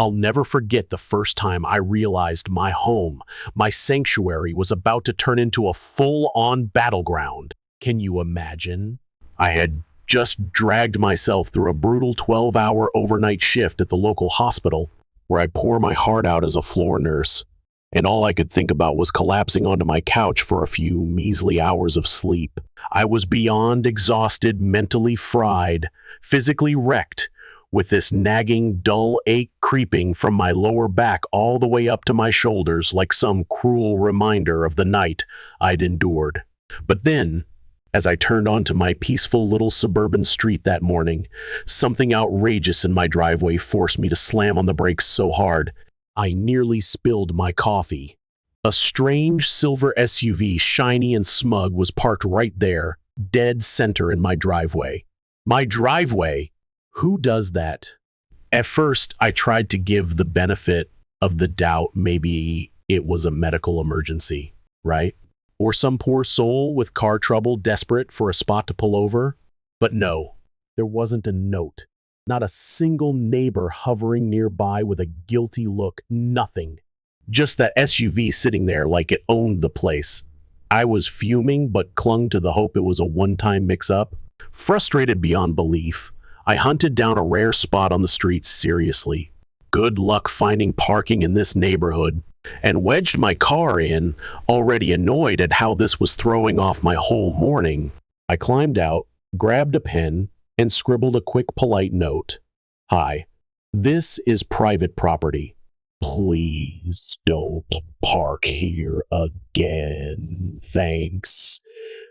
I'll never forget the first time I realized my home, my sanctuary, was about to turn into a full-on battleground. Can you imagine? I had just dragged myself through a brutal 12-hour overnight shift at the local hospital, where I pour my heart out as a floor nurse, and all I could think about was collapsing onto my couch for a few measly hours of sleep. I was beyond exhausted, mentally fried, physically wrecked, with this nagging, dull ache creeping from my lower back all the way up to my shoulders like some cruel reminder of the night I'd endured. But then, as I turned onto my peaceful little suburban street that morning, something outrageous in my driveway forced me to slam on the brakes so hard, I nearly spilled my coffee. A strange silver SUV, shiny and smug, was parked right there, dead center in my driveway. My driveway? Who does that? At first, I tried to give the benefit of the doubt. Maybe it was a medical emergency, right? Or some poor soul with car trouble desperate for a spot to pull over. But no, there wasn't a note. Not a single neighbor hovering nearby with a guilty look. Nothing. Just that SUV sitting there like it owned the place. I was fuming, but clung to the hope it was a one-time mix-up. Frustrated beyond belief, I hunted down a rare spot on the street seriously. Good luck finding parking in this neighborhood, and wedged my car in, already annoyed at how this was throwing off my whole morning. I climbed out, grabbed a pen, and scribbled a quick polite note. Hi, this is private property. Please don't park here again. Thanks.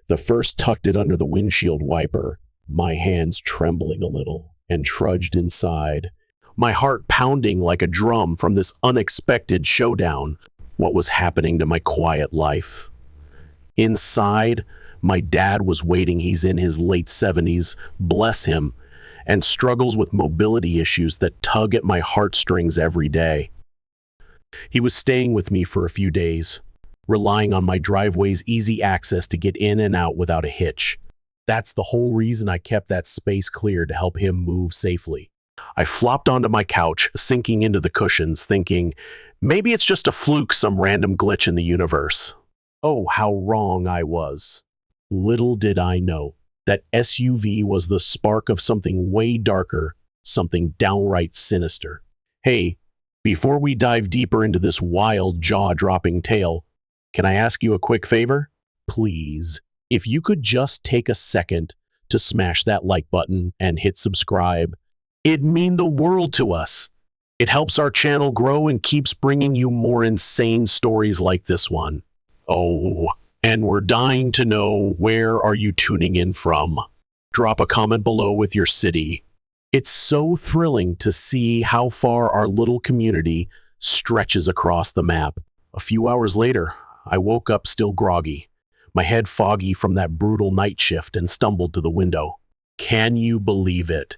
The first tucked it under the windshield wiper, my hands trembling a little, and trudged inside, my heart pounding like a drum from this unexpected showdown. What was happening to my quiet life? Inside, my dad was waiting. He's in his late 70s, bless him, and struggles with mobility issues that tug at my heartstrings every day. He was staying with me for a few days, relying on my driveway's easy access to get in and out without a hitch. That's the whole reason I kept that space clear, to help him move safely. I flopped onto my couch, sinking into the cushions, thinking, maybe it's just a fluke, some random glitch in the universe. Oh, how wrong I was. Little did I know that SUV was the spark of something way darker, something downright sinister. Hey, before we dive deeper into this wild, jaw-dropping tale, can I ask you a quick favor? Please, if you could just take a second to smash that like button and hit subscribe, it'd mean the world to us. It helps our channel grow and keeps bringing you more insane stories like this one. Oh, and we're dying to know, where are you tuning in from? Drop a comment below with your city. It's so thrilling to see how far our little community stretches across the map. A few hours later, I woke up still groggy, my head foggy from that brutal night shift, and stumbled to the window. Can you believe it?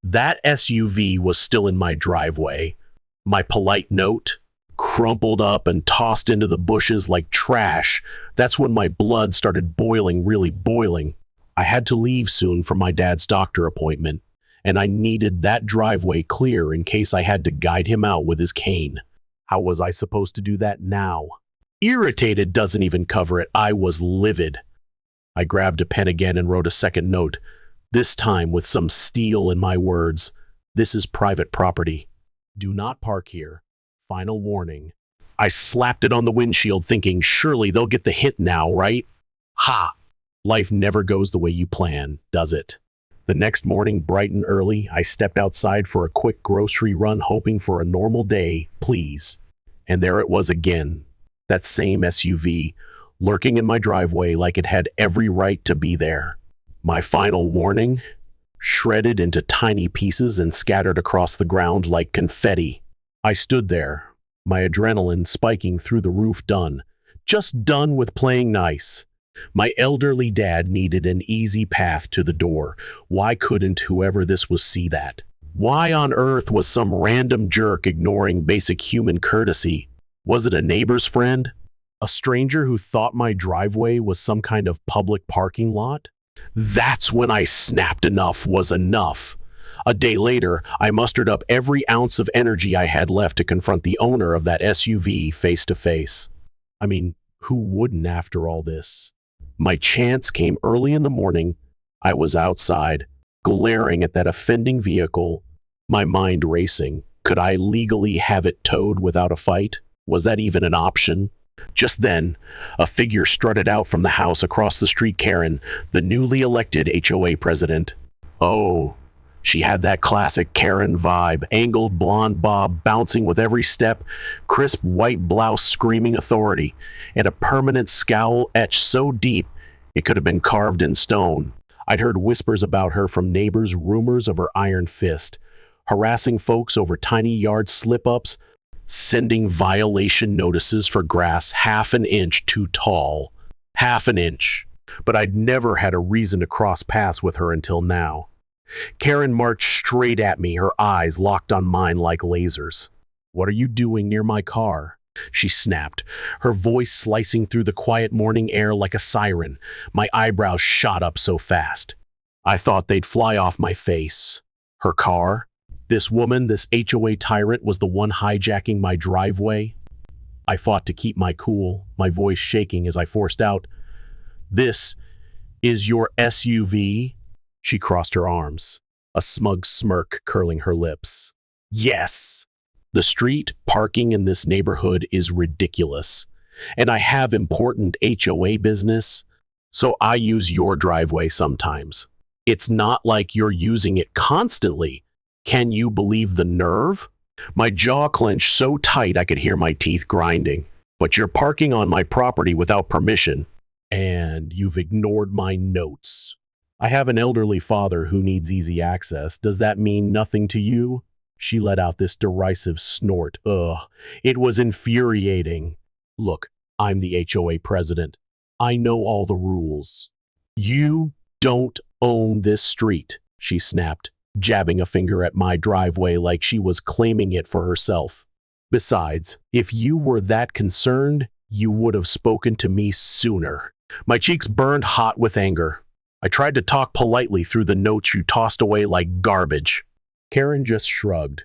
That SUV was still in my driveway. My polite note, crumpled up and tossed into the bushes like trash. That's when my blood started boiling, really boiling. I had to leave soon for my dad's doctor appointment, and I needed that driveway clear in case I had to guide him out with his cane. How was I supposed to do that now? Irritated doesn't even cover it. I was livid. I grabbed a pen again and wrote a second note, this time with some steel in my words. This is private property. Do not park here. Final warning. I slapped it on the windshield, thinking, surely they'll get the hint now, right? Ha! Life never goes the way you plan, does it? The next morning, bright and early, I stepped outside for a quick grocery run, hoping for a normal day, please. And there it was again, that same SUV, lurking in my driveway like it had every right to be there. My final warning? Shredded into tiny pieces and scattered across the ground like confetti. I stood there, my adrenaline spiking through the roof, just done with playing nice. My elderly dad needed an easy path to the door. Why couldn't whoever this was see that? Why on earth was some random jerk ignoring basic human courtesy? Was it a neighbor's friend? A stranger who thought my driveway was some kind of public parking lot? That's when I snapped enough was enough. A day later, I mustered up every ounce of energy I had left to confront the owner of that SUV face to face. I mean, who wouldn't after all this? My chance came early in the morning. I was outside, glaring at that offending vehicle, my mind racing. Could I legally have it towed without a fight? Was that even an option? Just then, a figure strutted out from the house across the street. Karen, the newly elected HOA president. Oh, she had that classic Karen vibe, angled blonde bob bouncing with every step, crisp white blouse screaming authority, and a permanent scowl etched so deep it could have been carved in stone. I'd heard whispers about her from neighbors, rumors of her iron fist, harassing folks over tiny yard slip-ups, sending violation notices for grass half an inch too tall. Half an inch. But I'd never had a reason to cross paths with her until now. Karen marched straight at me, her eyes locked on mine like lasers. "What are you doing near my car?" she snapped, her voice slicing through the quiet morning air like a siren. My eyebrows shot up so fast. I thought they'd fly off my face. Her car? This woman, this HOA tyrant, was the one hijacking my driveway? I fought to keep my cool, my voice shaking as I forced out, "This is your SUV?" She crossed her arms, a smug smirk curling her lips. Yes. The street parking in this neighborhood is ridiculous, and I have important HOA business, so I use your driveway sometimes. It's not like you're using it constantly. Can you believe the nerve? My jaw clenched so tight I could hear my teeth grinding. But you're parking on my property without permission, and you've ignored my notes. I have an elderly father who needs easy access. Does that mean nothing to you? She let out this derisive snort. Ugh, it was infuriating. Look, I'm the HOA president. I know all the rules. You don't own this street, she snapped, jabbing a finger at my driveway like she was claiming it for herself. Besides, if you were that concerned, you would have spoken to me sooner. My cheeks burned hot with anger. I tried to talk politely through the notes you tossed away like garbage. Karen just shrugged,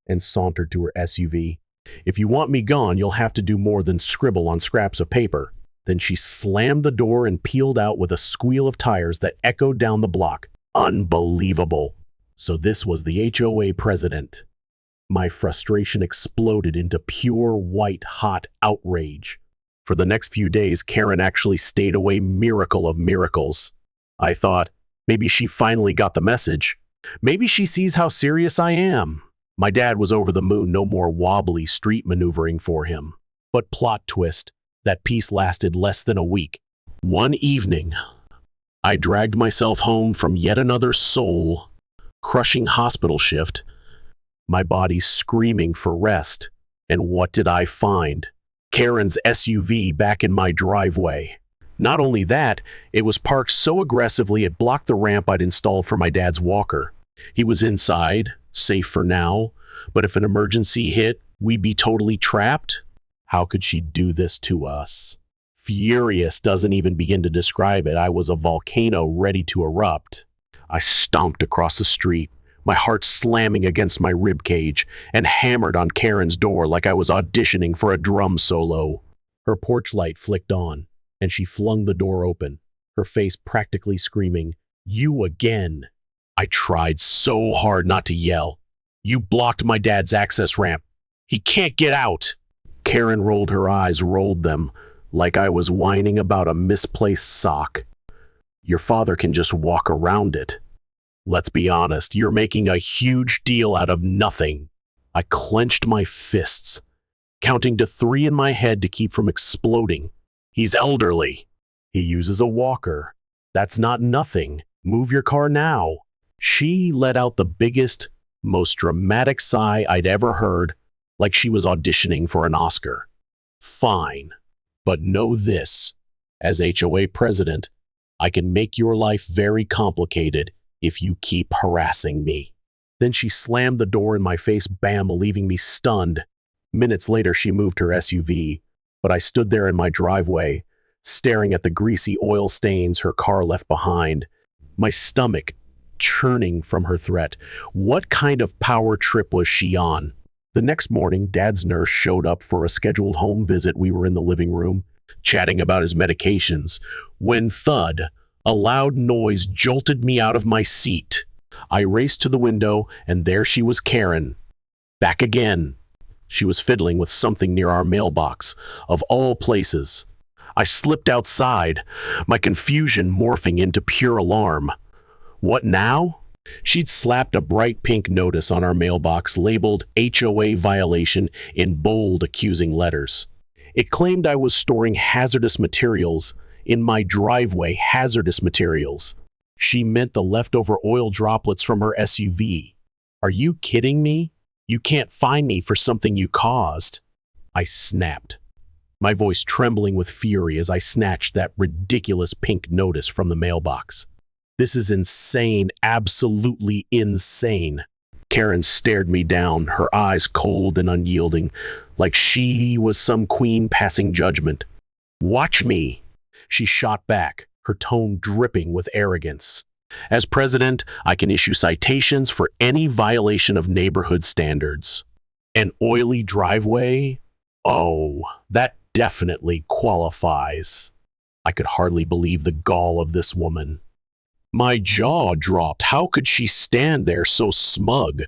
and sauntered to her SUV. If you want me gone, you'll have to do more than scribble on scraps of paper. Then she slammed the door and peeled out with a squeal of tires that echoed down the block. Unbelievable. So this was the HOA president. My frustration exploded into pure white-hot outrage. For the next few days, Karen actually stayed away, miracle of miracles. I thought, maybe she finally got the message. Maybe she sees how serious I am. My dad was over the moon, no more wobbly street maneuvering for him. But plot twist, that peace lasted less than a week. One evening, I dragged myself home from yet another soul-crushing hospital shift, my body screaming for rest. And what did I find? Karen's SUV back in my driveway. Not only that, it was parked so aggressively it blocked the ramp I'd installed for my dad's walker. He was inside, safe for now, but if an emergency hit, we'd be totally trapped. How could she do this to us? Furious doesn't even begin to describe it. I was a volcano ready to erupt. I stomped across the street, my heart slamming against my ribcage, and hammered on Karen's door like I was auditioning for a drum solo. Her porch light flicked on, and she flung the door open, her face practically screaming, "You again!" I tried so hard not to yell. "You blocked my dad's access ramp. He can't get out!" Karen rolled her eyes, rolled them, like I was whining about a misplaced sock. "Your father can just walk around it. Let's be honest, you're making a huge deal out of nothing." I clenched my fists, counting to 3 in my head to keep from exploding. "He's elderly. He uses a walker. That's not nothing. Move your car now." She let out the biggest, most dramatic sigh I'd ever heard, like she was auditioning for an Oscar. "Fine, but know this. As HOA president, I can make your life very complicated if you keep harassing me." Then she slammed the door in my face, bam, leaving me stunned. Minutes later, she moved her SUV, but I stood there in my driveway, staring at the greasy oil stains her car left behind. My stomach churning from her threat. What kind of power trip was she on? The next morning, Dad's nurse showed up for a scheduled home visit. We were in the living room, chatting about his medications, when thud, a loud noise jolted me out of my seat. I raced to the window, and there she was, Karen. Back again. She was fiddling with something near our mailbox, of all places. I slipped outside, my confusion morphing into pure alarm. What now? She'd slapped a bright pink notice on our mailbox labeled HOA violation in bold, accusing letters. It claimed I was storing hazardous materials in my driveway, hazardous materials. She meant the leftover oil droplets from her SUV. Are you kidding me? You can't fine me for something you caused. I snapped, my voice trembling with fury as I snatched that ridiculous pink notice from the mailbox. This is insane, absolutely insane. Karen stared me down, her eyes cold and unyielding, like she was some queen passing judgment. Watch me, she shot back, her tone dripping with arrogance. As president, I can issue citations for any violation of neighborhood standards. An oily driveway? Oh, that definitely qualifies. I could hardly believe the gall of this woman. My jaw dropped. How could she stand there so smug?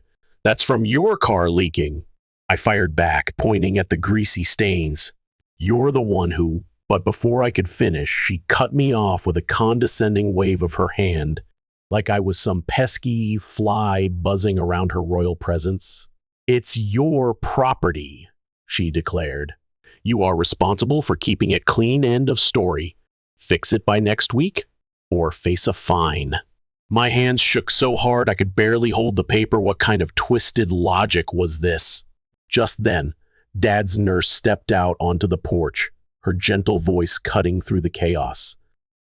That's from your car leaking. I fired back, pointing at the greasy stains. You're the one who... But before I could finish, she cut me off with a condescending wave of her hand, like I was some pesky fly buzzing around her royal presence. It's your property, she declared. You are responsible for keeping it clean, end of story. Fix it by next week, or face a fine. My hands shook so hard I could barely hold the paper. What kind of twisted logic was this? Just then, Dad's nurse stepped out onto the porch, her gentle voice cutting through the chaos.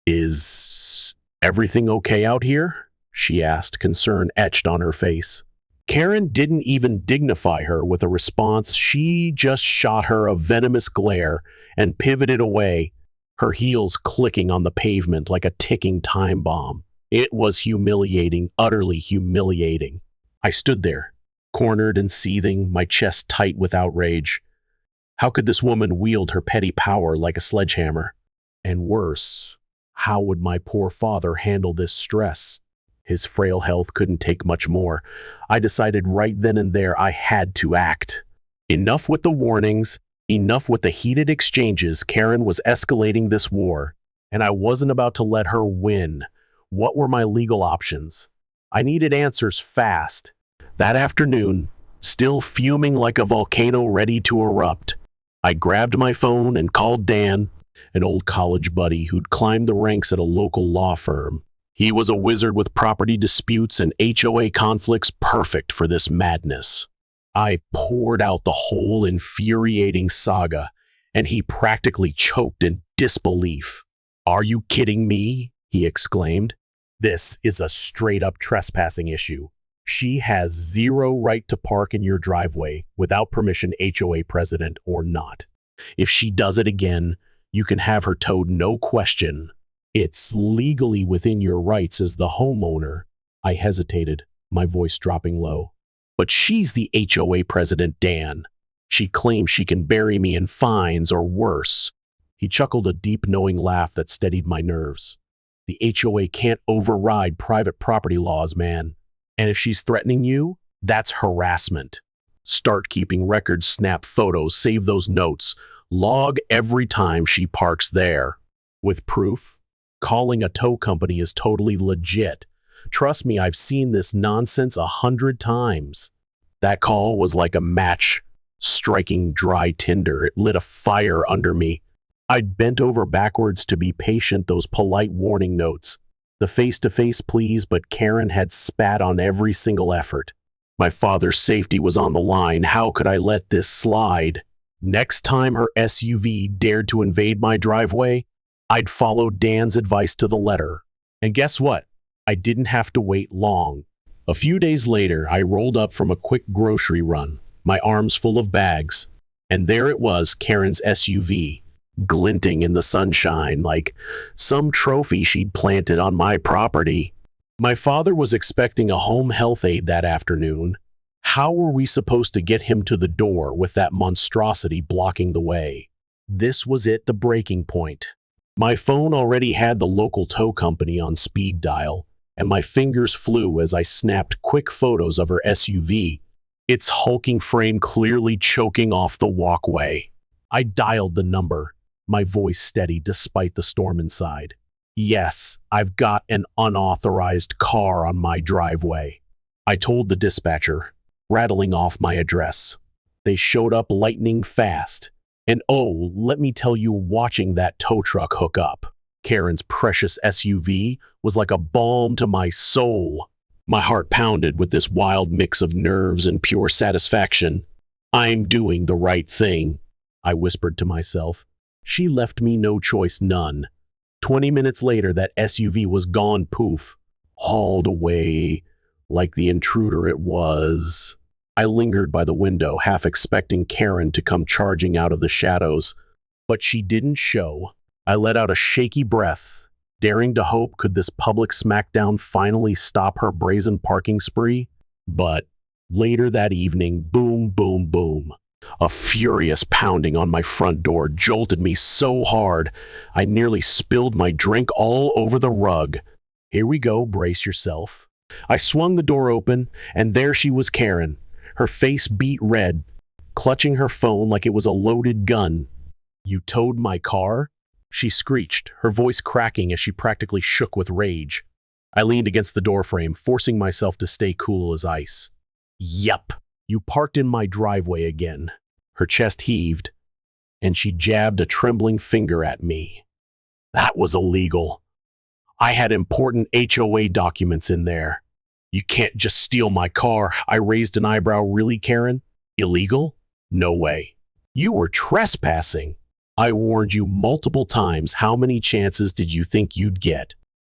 Is everything okay out here? She asked, concern etched on her face. Karen didn't even dignify her with a response. She just shot her a venomous glare and pivoted away, her heels clicking on the pavement like a ticking time bomb. It was humiliating, utterly humiliating. I stood there, cornered and seething, my chest tight with outrage. How could this woman wield her petty power like a sledgehammer? And worse, how would my poor father handle this stress? His frail health couldn't take much more. I decided right then and there I had to act. Enough with the warnings, enough with the heated exchanges. Karen was escalating this war, and I wasn't about to let her win. What were my legal options? I needed answers fast. That afternoon, still fuming like a volcano ready to erupt, I grabbed my phone and called Dan, an old college buddy who'd climbed the ranks at a local law firm. He was a wizard with property disputes and HOA conflicts, perfect for this madness. I poured out the whole infuriating saga, and he practically choked in disbelief. "Are you kidding me?" he exclaimed. "This is a straight-up trespassing issue. She has zero right to park in your driveway without permission, HOA president or not. If she does it again, you can have her towed, no question. It's legally within your rights as the homeowner." I hesitated, my voice dropping low. "But she's the HOA president, Dan. She claims she can bury me in fines or worse." He chuckled, a deep, knowing laugh that steadied my nerves. "The HOA can't override private property laws, man. And if she's threatening you, that's harassment. Start keeping records, snap photos, save those notes. Log every time she parks there. With proof. Calling a tow company is totally legit. Trust me, I've seen this nonsense 100 times." That call was like a match striking dry tinder. It lit a fire under me. I'd bent over backwards to be patient, those polite warning notes, the face-to-face pleas, but Karen had spat on every single effort. My father's safety was on the line. How could I let this slide? Next time her SUV dared to invade my driveway, I'd follow Dan's advice to the letter. And guess what? I didn't have to wait long. A few days later, I rolled up from a quick grocery run, my arms full of bags, and there it was, Karen's SUV, glinting in the sunshine like some trophy she'd planted on my property. My father was expecting a home health aide that afternoon. How were we supposed to get him to the door with that monstrosity blocking the way? This was the breaking point. My phone already had the local tow company on speed dial, and my fingers flew as I snapped quick photos of her SUV, its hulking frame clearly choking off the walkway. I dialed the number, my voice steady despite the storm inside. Yes, I've got an unauthorized car on my driveway. I told the dispatcher, rattling off my address. They showed up lightning fast. And oh, let me tell you, watching that tow truck hook up, Karen's precious SUV, was like a balm to my soul. My heart pounded with this wild mix of nerves and pure satisfaction. I'm doing the right thing, I whispered to myself. She left me no choice, none. 20 minutes later, that SUV was gone poof, hauled away like the intruder it was. I lingered by the window, half expecting Karen to come charging out of the shadows, but she didn't show. I let out a shaky breath, daring to hope could this public smackdown finally stop her brazen parking spree. But later that evening, boom, boom, boom. A furious pounding on my front door jolted me so hard, I nearly spilled my drink all over the rug. Here we go, brace yourself. I swung the door open, and there she was, Karen, her face beet red, clutching her phone like it was a loaded gun. You towed my car? She screeched, her voice cracking as she practically shook with rage. I leaned against the doorframe, forcing myself to stay cool as ice. Yup. You parked in my driveway again. Her chest heaved, and she jabbed a trembling finger at me. That was illegal. I had important HOA documents in there. You can't just steal my car. I raised an eyebrow. Really, Karen? Illegal? No way. You were trespassing. I warned you multiple times. How many chances did you think you'd get?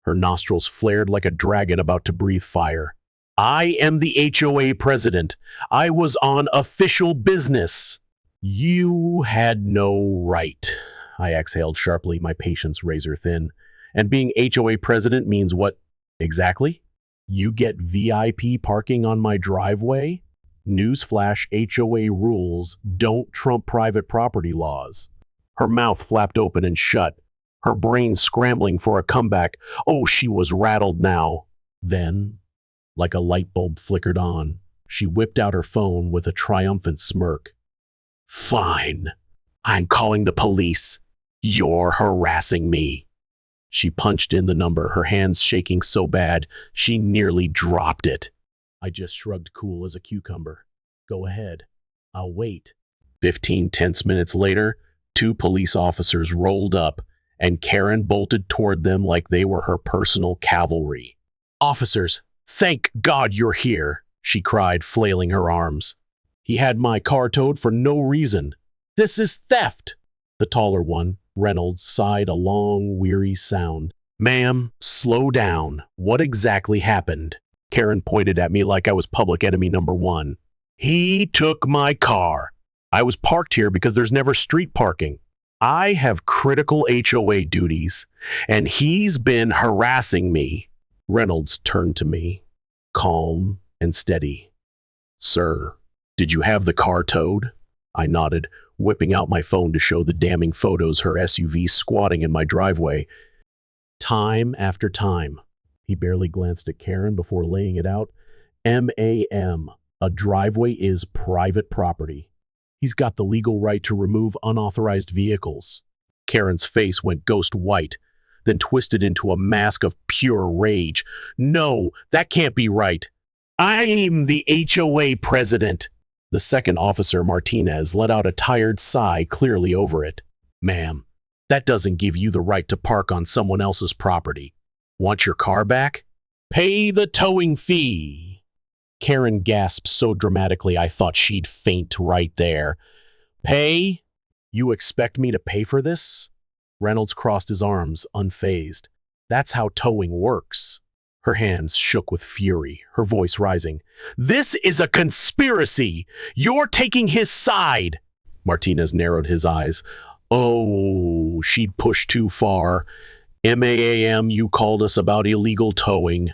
Her nostrils flared like a dragon about to breathe fire. I am the HOA president. I was on official business. You had no right. I exhaled sharply, my patience razor thin. And being HOA president means what exactly? You get VIP parking on my driveway? Newsflash, HOA rules don't trump private property laws. Her mouth flapped open and shut, her brain scrambling for a comeback. Oh, she was rattled now. Then, like a light bulb flickered on, she whipped out her phone with a triumphant smirk. Fine. I'm calling the police. You're harassing me. She punched in the number, her hands shaking so bad she nearly dropped it. I just shrugged, cool as a cucumber. Go ahead. I'll wait. 15 tense minutes later, 2 police officers rolled up, and Karen bolted toward them like they were her personal cavalry. Officers, thank God you're here, she cried, flailing her arms. He had my car towed for no reason. This is theft. The taller one, Reynolds, sighed a long, weary sound. Ma'am, slow down. What exactly happened? Karen pointed at me like I was public enemy number 1. He took my car. I was parked here because there's never street parking. I have critical HOA duties, and he's been harassing me. Reynolds turned to me, calm and steady. Sir, did you have the car towed? I nodded, whipping out my phone to show the damning photos her SUV squatting in my driveway. Time after time. He barely glanced at Karen before laying it out. MAM. A driveway is private property. He's got the legal right to remove unauthorized vehicles. Karen's face went ghost white, then twisted into a mask of pure rage. No, that can't be right. I'm the HOA president. The second officer, Martinez, let out a tired sigh, clearly over it. Ma'am, that doesn't give you the right to park on someone else's property. Want your car back? Pay the towing fee. Karen gasped so dramatically I thought she'd faint right there. Pay? You expect me to pay for this? Reynolds crossed his arms, unfazed. That's how towing works. Her hands shook with fury, her voice rising. This is a conspiracy! You're taking his side! Martinez narrowed his eyes. Oh, she'd pushed too far. MAAM, you called us about illegal towing.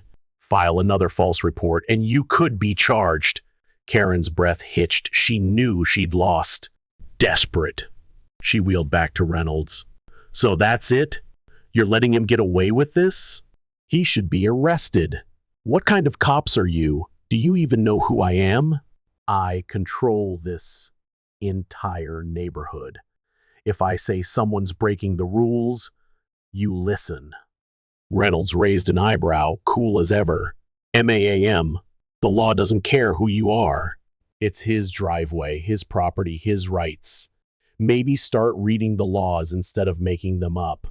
file another false report, and you could be charged. Karen's breath hitched. She knew she'd lost. Desperate, she wheeled back to Reynolds. So that's it? You're letting him get away with this? He should be arrested. What kind of cops are you? Do you even know who I am? I control this entire neighborhood. If I say someone's breaking the rules, you listen. Reynolds raised an eyebrow, cool as ever. MAAM, the law doesn't care who you are. It's his driveway, his property, his rights. Maybe start reading the laws instead of making them up.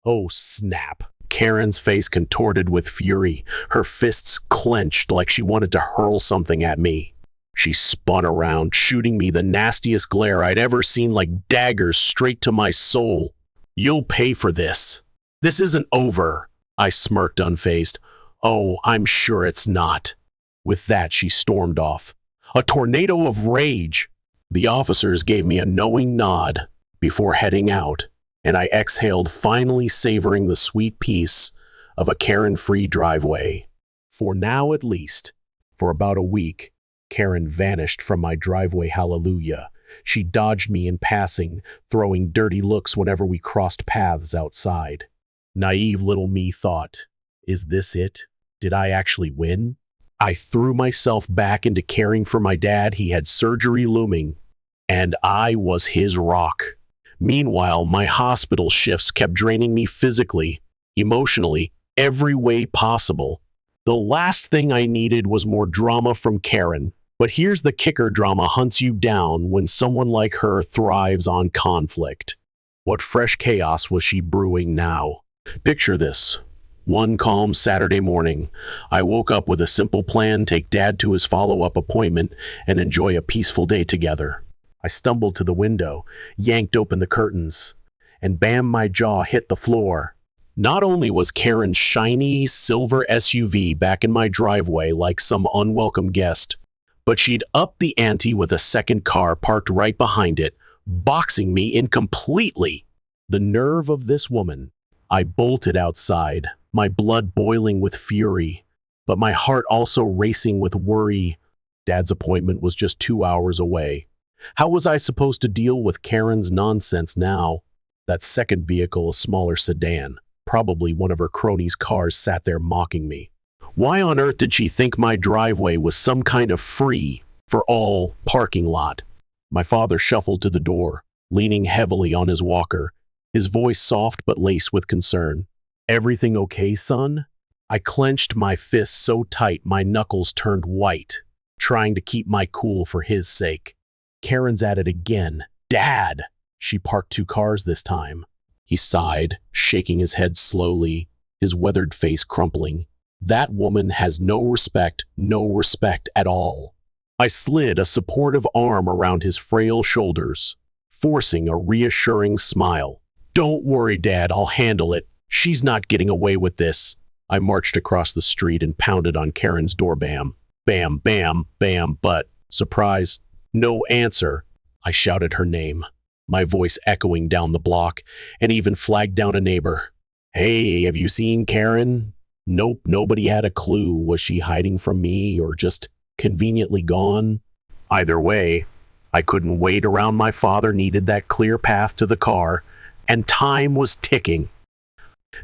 Oh, snap. Karen's face contorted with fury, her fists clenched like she wanted to hurl something at me. She spun around, shooting me the nastiest glare I'd ever seen, like daggers straight to my soul. You'll pay for this. This isn't over. I smirked unfazed. Oh, I'm sure it's not. With that, she stormed off. A tornado of rage. The officers gave me a knowing nod before heading out, and I exhaled, finally savoring the sweet peace of a Karen-free driveway. For now, at least. For about a week, Karen vanished from my driveway, hallelujah. She dodged me in passing, throwing dirty looks whenever we crossed paths outside. Naive little me thought, is this it? Did I actually win? I threw myself back into caring for my dad. He had surgery looming, and I was his rock. Meanwhile, my hospital shifts kept draining me physically, emotionally, every way possible. The last thing I needed was more drama from Karen. But here's the kicker: drama hunts you down when someone like her thrives on conflict. What fresh chaos was she brewing now? Picture this. One calm Saturday morning, I woke up with a simple plan: take Dad to his follow-up appointment and enjoy a peaceful day together. I stumbled to the window, yanked open the curtains, and bam, my jaw hit the floor. Not only was Karen's shiny silver SUV back in my driveway like some unwelcome guest, but she'd upped the ante with a second car parked right behind it, boxing me in completely. The nerve of this woman. I bolted outside, my blood boiling with fury, but my heart also racing with worry. Dad's appointment was just 2 hours away. How was I supposed to deal with Karen's nonsense now? That second vehicle, a smaller sedan, probably one of her cronies' cars, sat there mocking me. Why on earth did she think my driveway was some kind of free-for-all parking lot? My father shuffled to the door, leaning heavily on his walker, his voice soft but laced with concern. Everything okay, son? I clenched my fists so tight my knuckles turned white, trying to keep my cool for his sake. Karen's at it again. Dad! She parked 2 cars this time. He sighed, shaking his head slowly, his weathered face crumpling. That woman has no respect at all. I slid a supportive arm around his frail shoulders, forcing a reassuring smile. Don't worry, Dad, I'll handle it. She's not getting away with this. I marched across the street and pounded on Karen's door. Bam, bam, bam, bam, but, surprise, no answer. I shouted her name, my voice echoing down the block, and even flagged down a neighbor. Hey, have you seen Karen? Nope, nobody had a clue. Was she hiding from me or just conveniently gone? Either way, I couldn't wait around. My father needed that clear path to the car, and time was ticking.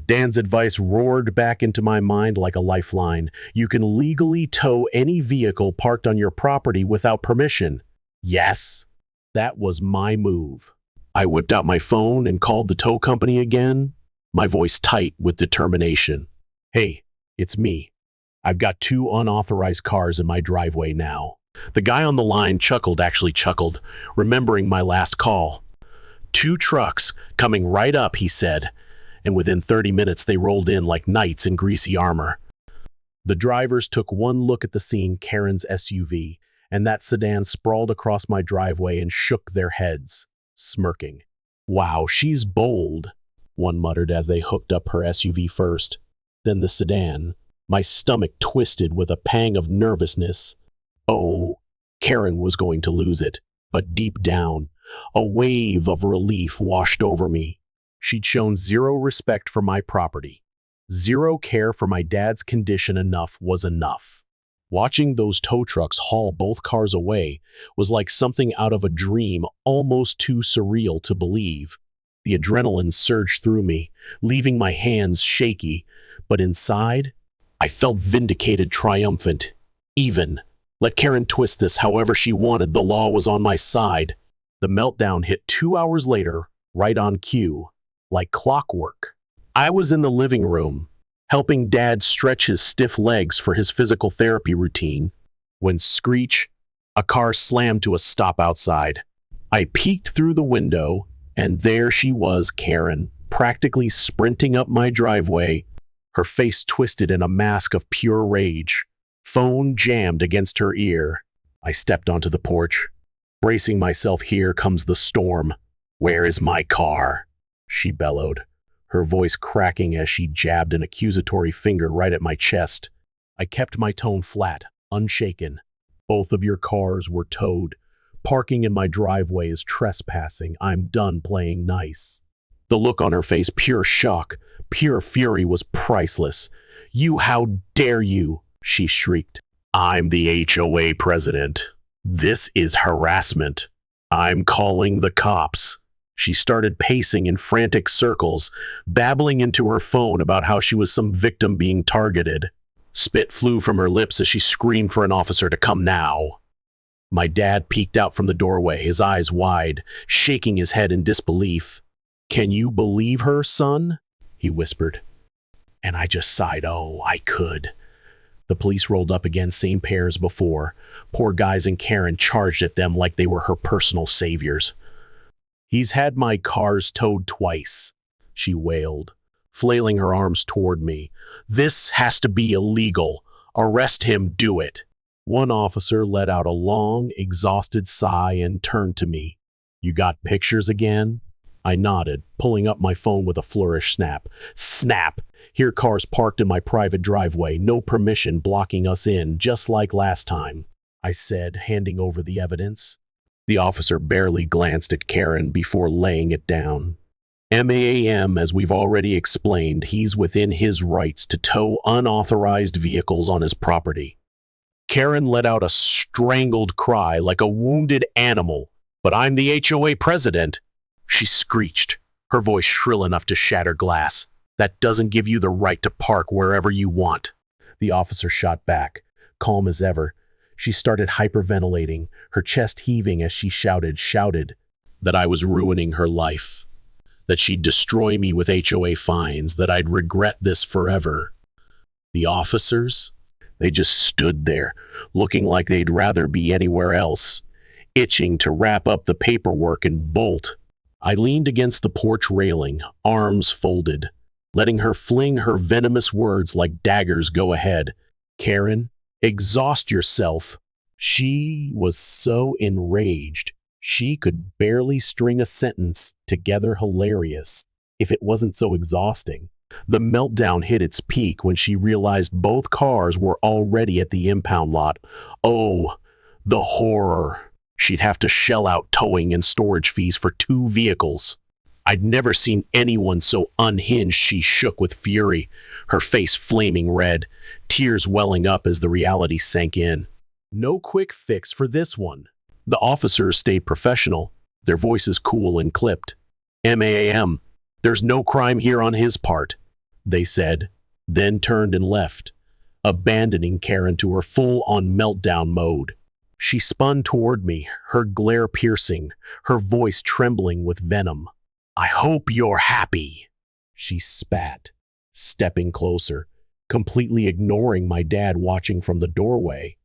Dan's advice roared back into my mind like a lifeline. You can legally tow any vehicle parked on your property without permission. Yes, that was my move. I whipped out my phone and called the tow company again, my voice tight with determination. Hey, it's me. I've got 2 unauthorized cars in my driveway now. The guy on the line chuckled, remembering my last call. 2 trucks coming right up, he said, and within 30 minutes they rolled in like knights in greasy armor. The drivers took one look at the scene, Karen's SUV, and that sedan sprawled across my driveway, and shook their heads, smirking. Wow, she's bold, one muttered as they hooked up her SUV first. Then the sedan. My stomach twisted with a pang of nervousness. Oh, Karen was going to lose it, but deep down, a wave of relief washed over me. She'd shown zero respect for my property, Zero care for my dad's condition enough was enough. Watching those tow trucks haul both cars away was like something out of a dream, almost too surreal to believe. The adrenaline surged through me, leaving my hands shaky, but inside, I felt vindicated, triumphant. Even. Let Karen twist this however she wanted, the law was on my side. The meltdown hit 2 hours later, right on cue, like clockwork. I was in the living room, helping Dad stretch his stiff legs for his physical therapy routine, when screech, a car slammed to a stop outside. I peeked through the window, and there she was, Karen, practically sprinting up my driveway, her face twisted in a mask of pure rage, phone jammed against her ear. I stepped onto the porch, bracing myself. Here comes the storm. Where is my car? She bellowed, her voice cracking as she jabbed an accusatory finger right at my chest. I kept my tone flat, unshaken. Both of your cars were towed. Parking in my driveway is trespassing. I'm done playing nice. The look on her face, pure shock, pure fury, was priceless. You, how dare you? She shrieked. I'm the HOA president. This is harassment. I'm calling the cops. She started pacing in frantic circles, babbling into her phone about how she was some victim being targeted. Spit flew from her lips as she screamed for an officer to come now. My dad peeked out from the doorway, his eyes wide, shaking his head in disbelief. Can you believe her, son? He whispered. And I just sighed. Oh, I could. The police rolled up again, same pair as before. Poor guys and Karen charged at them like they were her personal saviors. He's had my cars towed twice, she wailed, flailing her arms toward me. This has to be illegal. Arrest him, do it. One officer let out a long, exhausted sigh and turned to me. You got pictures again? I nodded, pulling up my phone with a flourish. Snap. Snap! Here cars parked in my private driveway, no permission blocking us in, just like last time, I said, handing over the evidence. The officer barely glanced at Karen before laying it down. MAAM, as we've already explained, he's within his rights to tow unauthorized vehicles on his property. Karen let out a strangled cry like a wounded animal. But I'm the HOA president, she screeched, her voice shrill enough to shatter glass. That doesn't give you the right to park wherever you want. The officer shot back, calm as ever. She started hyperventilating, her chest heaving as she shouted that I was ruining her life, that she'd destroy me with HOA fines, that I'd regret this forever. The officers, they just stood there, looking like they'd rather be anywhere else, itching to wrap up the paperwork and bolt. I leaned against the porch railing, arms folded, letting her fling her venomous words like daggers. Go ahead, Karen, exhaust yourself. She was so enraged, she could barely string a sentence together. Hilarious, if it wasn't so exhausting. The meltdown hit its peak when she realized both cars were already at the impound lot. Oh, the horror. She'd have to shell out towing and storage fees for 2 vehicles. I'd never seen anyone so unhinged. She shook with fury, her face flaming red, tears welling up as the reality sank in. No quick fix for this one. The officers stayed professional, their voices cool and clipped. MAAM, there's no crime here on his part, they said, then turned and left, abandoning Karen to her full-on meltdown mode. She spun toward me, her glare piercing, her voice trembling with venom. I hope you're happy, she spat, stepping closer, completely ignoring my dad watching from the doorway.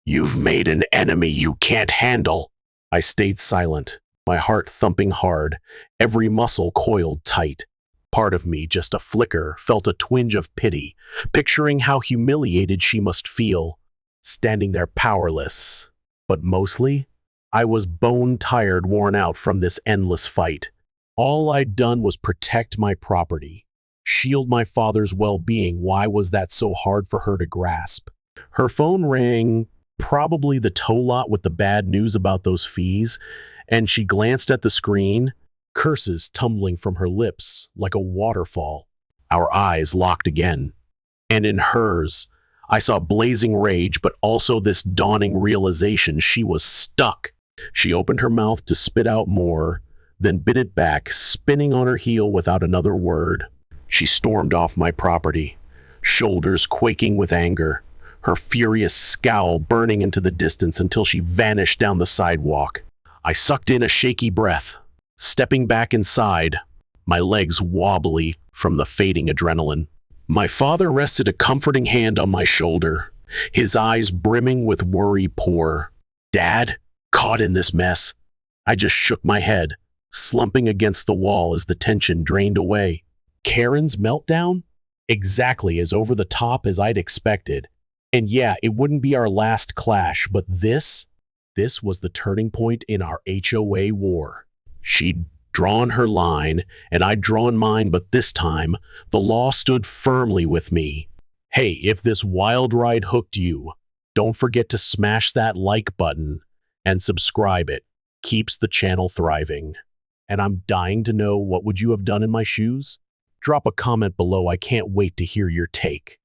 You've made an enemy you can't handle. I stayed silent, my heart thumping hard, every muscle coiled tight. Part of me, just a flicker, felt a twinge of pity, picturing how humiliated she must feel, standing there powerless. But mostly, I was bone-tired, worn out from this endless fight. All I'd done was protect my property, shield my father's well-being. Why was that so hard for her to grasp? Her phone rang, probably the tow lot with the bad news about those fees, and she glanced at the screen, curses tumbling from her lips like a waterfall. Our eyes locked again, and in hers, I saw blazing rage, but also this dawning realization she was stuck. She opened her mouth to spit out more, then bit it back, spinning on her heel without another word. She stormed off my property, shoulders quaking with anger, her furious scowl burning into the distance until she vanished down the sidewalk. I sucked in a shaky breath, stepping back inside, my legs wobbly from the fading adrenaline. My father rested a comforting hand on my shoulder, his eyes brimming with worry poor. Dad, caught in this mess. I just shook my head, slumping against the wall as the tension drained away. Karen's meltdown? Exactly as over the top as I'd expected. And yeah, it wouldn't be our last clash, but this was the turning point in our HOA war. She'd drawn her line, and I'd drawn mine, but this time, the law stood firmly with me. Hey, if this wild ride hooked you, don't forget to smash that like button and subscribe. It keeps the channel thriving. And I'm dying to know, what would you have done in my shoes? Drop a comment below. I can't wait to hear your take.